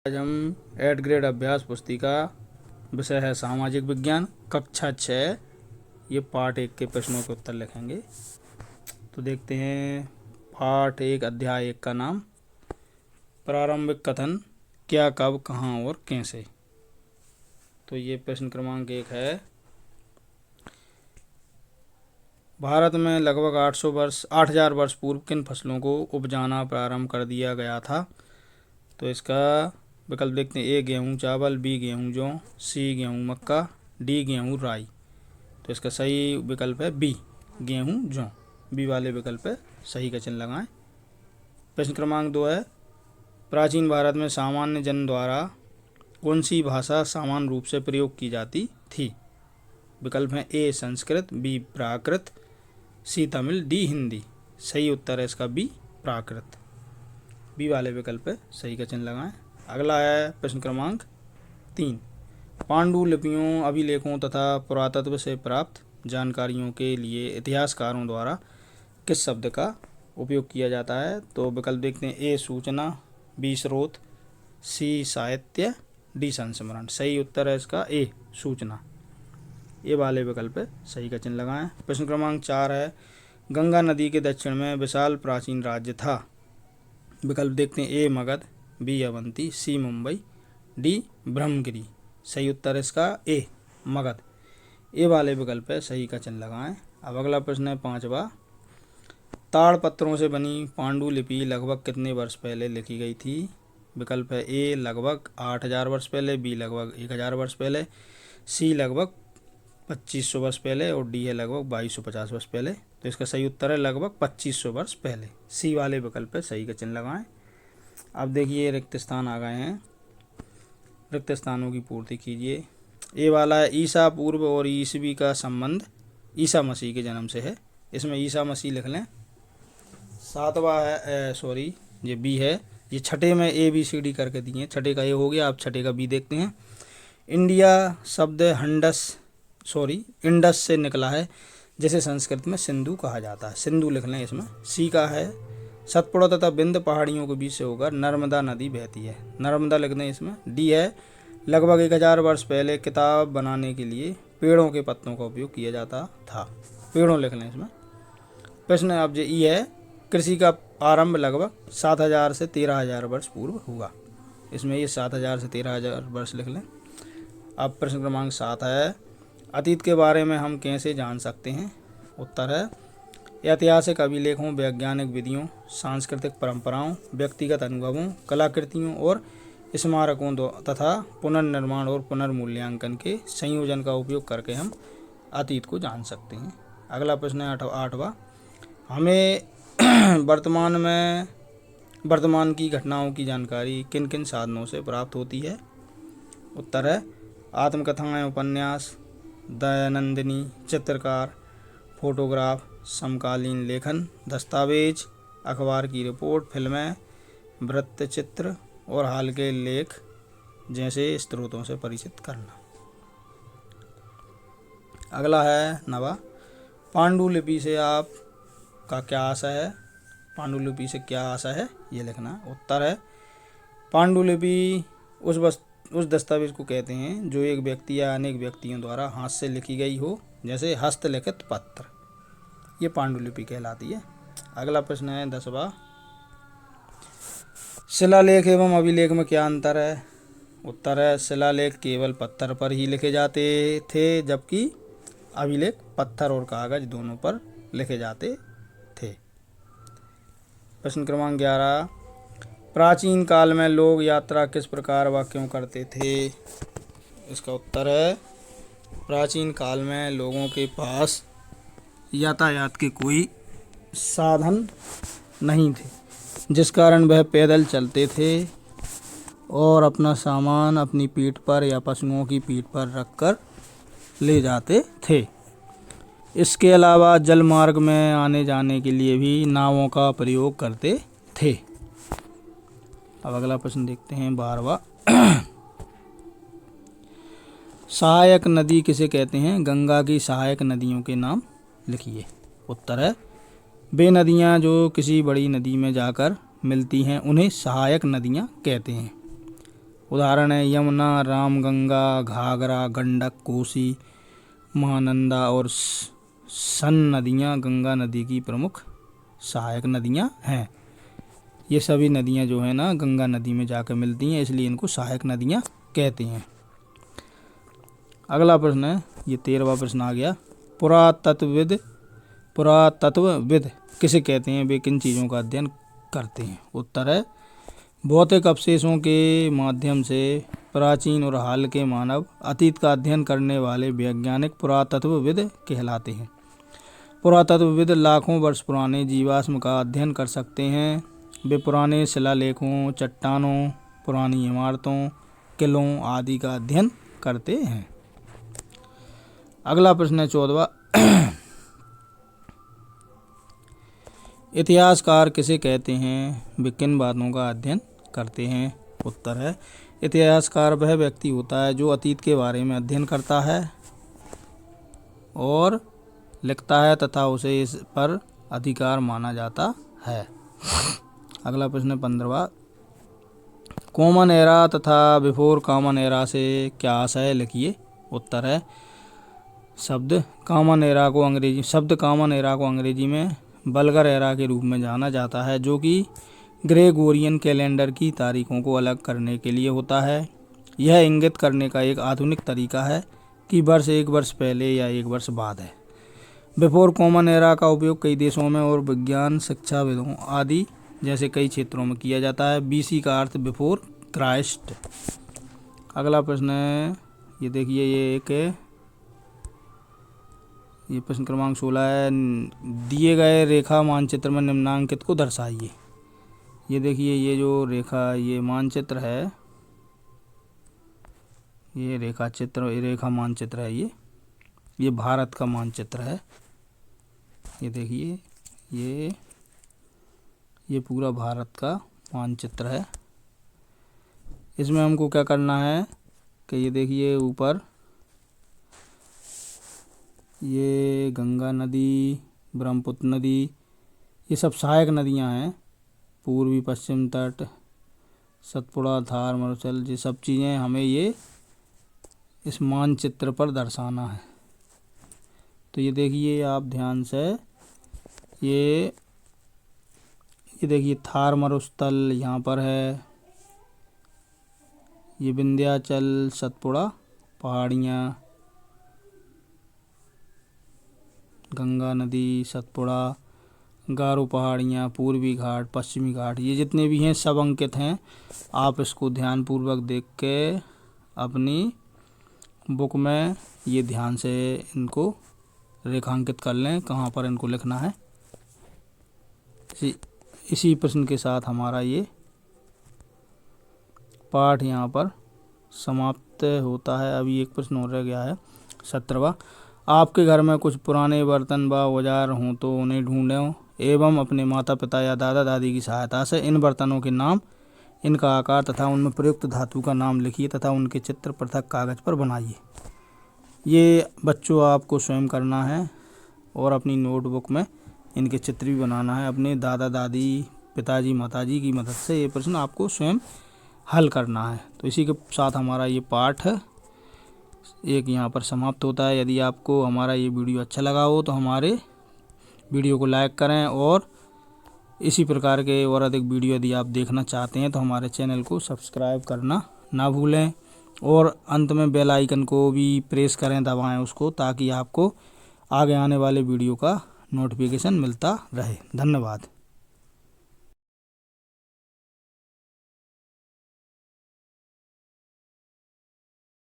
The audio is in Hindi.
आज हम 8th ग्रेड अभ्यास पुस्तिका विषय है सामाजिक विज्ञान कक्षा 6 ये पाठ 1 के प्रश्नों के उत्तर लिखेंगे। तो देखते हैं पाठ 1 अध्याय 1 का नाम प्रारंभिक कथन क्या कब कहाँ और कैसे। तो ये प्रश्न क्रमांक 1 है। भारत में लगभग 8,000 वर्ष पूर्व किन फसलों को उपजाना प्रारंभ कर दिया गया था। तो इसका विकल्प देखते हैं। ए गेहूँ चावल, बी गेहूँ जौ, सी गेहूँ मक्का, डी गेहूँ राई। तो इसका सही विकल्प है बी गेहूँ जौ। बी वाले विकल्प पे सही का चिन्ह लगाएं। प्रश्न क्रमांक 2 है। प्राचीन भारत में सामान्य जन द्वारा कौन सी भाषा समान रूप से प्रयोग की जाती थी। विकल्प हैं ए संस्कृत, बी प्राकृत, सी तमिल, डी हिंदी। सही उत्तर है इसका बी प्राकृत। बी वाले विकल्प पे सही का चिन्ह लगाएं। अगला है प्रश्न क्रमांक 3। पांडुलिपियों, अभिलेखों तथा पुरातत्व से प्राप्त जानकारियों के लिए इतिहासकारों द्वारा किस शब्द का उपयोग किया जाता है। तो विकल्प देखते हैं। ए सूचना, बी स्रोत, सी साहित्य, डी संस्मरण। सही उत्तर है इसका ए सूचना। ये वाले विकल्प पे सही का चिन्ह लगाएं। प्रश्न क्रमांक 4 है। गंगा नदी के दक्षिण में विशाल प्राचीन राज्य था। विकल्प देखते हैं। ए मगध, बी अवंती, सी मुंबई, डी ब्रह्मगिरी। सही उत्तर है इसका ए मगध। ए वाले विकल्प है सही का चिन्ह लगाएं। अब अगला प्रश्न है 5वां। ताड़ पत्थरों से बनी पांडुलिपि लगभग कितने वर्ष पहले लिखी गई थी। विकल्प है ए लगभग 8,000 वर्ष पहले, बी लगभग 1,000 वर्ष पहले, सी लगभग 2,500 वर्ष पहले और डी है लगभग 2,250 वर्ष पहले। तो इसका सही उत्तर है लगभग 2,500 वर्ष पहले। सी वाले विकल्प पे सही का चिन्ह लगाएं। अब देखिए रिक्त स्थान आ गए हैं, रिक्त स्थानों की पूर्ति कीजिए। ए वाला है ईसा पूर्व और ईसवी का संबंध ईसा मसीह के जन्म से है। इसमें ईसा मसीह लिख लें। 7वां है ये बी है। ये छठे में ए बी सी डी करके दिए। छठे का ए हो गया। अब छठे का बी देखते हैं। इंडिया शब्द इंडस से निकला है जिसे संस्कृत में सिंधु कहा जाता है। सिंधु लिख लें इसमें। सी का है सतपुड़ा तथा विंध्य पहाड़ियों के बीच से होकर नर्मदा नदी बहती है। नर्मदा लिख दें इसमें। डी है लगभग 1,000 वर्ष पहले किताब बनाने के लिए पेड़ों के पत्तों का उपयोग किया जाता था। पेड़ों लिख लें इसमें। प्रश्न अब जो ई है कृषि का आरंभ लगभग 7,000 से 13,000 वर्ष पूर्व हुआ। इसमें ये 7,000 से 13,000 वर्ष लिख लें। अब प्रश्न क्रमांक 7 है। अतीत के बारे में हम कैसे जान सकते हैं। उत्तर है ऐतिहासिक अभिलेखों, वैज्ञानिक विधियों, सांस्कृतिक परंपराओं, व्यक्तिगत अनुभवों, कलाकृतियों और स्मारकों तथा पुनर्निर्माण और पुनर्मूल्यांकन के संयोजन का उपयोग करके हम अतीत को जान सकते हैं। अगला प्रश्न है 8वां। हमें वर्तमान की घटनाओं की जानकारी किन किन साधनों से प्राप्त होती है। उत्तर है आत्मकथाएं, उपन्यास, दैनंदिनी, चित्रकार, फोटोग्राफ, समकालीन लेखन, दस्तावेज, अखबार की रिपोर्ट, फिल्में, वृत्तचित्र और हाल के लेख जैसे स्रोतों से परिचित करना। अगला है 9वां। पांडुलिपि से आपका क्या आशा है। पांडुलिपि से क्या आशा है ये लिखना। उत्तर है पांडुलिपि उस दस्तावेज को कहते हैं जो एक व्यक्ति या अनेक व्यक्तियों द्वारा हाथ से लिखी गई हो, जैसे हस्तलिखित पत्र। ये पांडुलिपि कहलाती है। अगला प्रश्न है 10वां। शिलालेख एवं अभिलेख में क्या अंतर है। उत्तर है शिलालेख केवल पत्थर पर ही लिखे जाते थे जबकि अभिलेख पत्थर और कागज दोनों पर लिखे जाते थे। प्रश्न क्रमांक 11। प्राचीन काल में लोग यात्रा किस प्रकार व क्यों करते थे। इसका उत्तर है प्राचीन काल में लोगों के पास यातायात के कोई साधन नहीं थे, जिस कारण वह पैदल चलते थे और अपना सामान अपनी पीठ पर या पशुओं की पीठ पर रखकर ले जाते थे। इसके अलावा जल मार्ग में आने जाने के लिए भी नावों का प्रयोग करते थे। अब अगला प्रश्न देखते हैं 12वां। सहायक नदी किसे कहते हैं। गंगा की सहायक नदियों के नाम लिखिए। उत्तर है वे नदियाँ जो किसी बड़ी नदी में जाकर मिलती हैं उन्हें सहायक नदियाँ कहते हैं। उदाहरण है यमुना, रामगंगा, घाघरा, गंडक, कोसी, महानंदा और सन नदियाँ गंगा नदी की प्रमुख सहायक नदियाँ हैं। ये सभी नदियाँ जो है ना गंगा नदी में जाकर मिलती हैं, इसलिए इनको सहायक नदियाँ कहते हैं। अगला प्रश्न है, ये 13वां प्रश्न आ गया। पुरातत्वविद किसे कहते हैं, वे किन चीज़ों का अध्ययन करते हैं? उत्तर है भौतिक अवशेषों के माध्यम से प्राचीन और हाल के मानव अतीत का अध्ययन करने वाले वैज्ञानिक पुरातत्वविद कहलाते हैं। पुरातत्वविद लाखों वर्ष पुराने जीवाश्म का अध्ययन कर सकते हैं। वे पुराने शिलालेखों, चट्टानों, पुरानी इमारतों, किलों आदि का अध्ययन करते हैं। अगला प्रश्न है 14वां। इतिहासकार किसे कहते हैं, वे किन बातों का अध्ययन करते हैं? उत्तर है इतिहासकार वह व्यक्ति होता है जो अतीत के बारे में अध्ययन करता है और लिखता है तथा उसे इस पर अधिकार माना जाता है। अगला प्रश्न 15वां। कॉमन एरा तथा बिफोर कॉमन एरा से क्या आशय है, लिखिए। उत्तर है शब्द कॉमन एरा को अंग्रेजी में बल्गर एरा के रूप में जाना जाता है, जो कि ग्रेगोरियन कैलेंडर की तारीखों को अलग करने के लिए होता है। यह इंगित करने का एक आधुनिक तरीका है कि वर्ष एक वर्ष पहले या एक वर्ष बाद है। बिफोर कॉमन एरा का उपयोग कई देशों में और विज्ञान, शिक्षाविदों आदि जैसे कई क्षेत्रों में किया जाता है। बीसी का अर्थ बिफोर क्राइस्ट। अगला प्रश्न है, ये देखिए, ये प्रश्न क्रमांक 16 है। दिए गए रेखा मानचित्र में निम्नांकित को दर्शाइए। ये देखिए, ये जो ये मानचित्र है, ये रेखा मानचित्र है। ये भारत का मानचित्र है। ये देखिए, ये पूरा भारत का मानचित्र है। इसमें हमको क्या करना है कि ये देखिए ऊपर ये गंगा नदी, ब्रह्मपुत्र नदी, ये सब सहायक नदियां हैं। पूर्वी पश्चिम तट, सतपुड़ा, धार, मरुथल, ये सब चीज़ें हमें ये इस मानचित्र पर दर्शाना है। तो ये देखिए आप ध्यान से, ये देखिए थार मरुस्थल यहाँ पर है। ये विंध्याचल, सतपुड़ा पहाड़ियाँ, गंगा नदी, सतपुड़ा, गारो पहाड़ियाँ, पूर्वी घाट, पश्चिमी घाट, ये जितने भी हैं सब अंकित हैं। आप इसको ध्यानपूर्वक देख के अपनी बुक में ये ध्यान से इनको रेखांकित कर लें, कहाँ पर इनको लिखना है। इसी प्रश्न के साथ हमारा ये पाठ यहाँ पर समाप्त होता है। अभी एक प्रश्न और रह गया है 17वां। आपके घर में कुछ पुराने बर्तन व औजार हों तो उन्हें ढूंढें एवं अपने माता पिता या दादा दादी की सहायता से इन बर्तनों के नाम, इनका आकार तथा उनमें प्रयुक्त धातु का नाम लिखिए तथा उनके चित्र पृथक कागज पर बनाइए। ये बच्चों आपको स्वयं करना है और अपनी नोटबुक में इनके चित्र भी बनाना है। अपने दादा दादी, पिताजी, माताजी की मदद से ये प्रश्न आपको स्वयं हल करना है। तो इसी के साथ हमारा ये पाठ एक यहाँ पर समाप्त होता है। यदि आपको हमारा ये वीडियो अच्छा लगा हो तो हमारे वीडियो को लाइक करें और इसी प्रकार के और अधिक वीडियो यदि आप देखना चाहते हैं तो हमारे चैनल को सब्सक्राइब करना ना भूलें और अंत में बेल आइकन को भी प्रेस करें, दबाएं उसको, ताकि आपको आगे आने वाले वीडियो का नोटिफिकेशन मिलता रहे। धन्यवाद।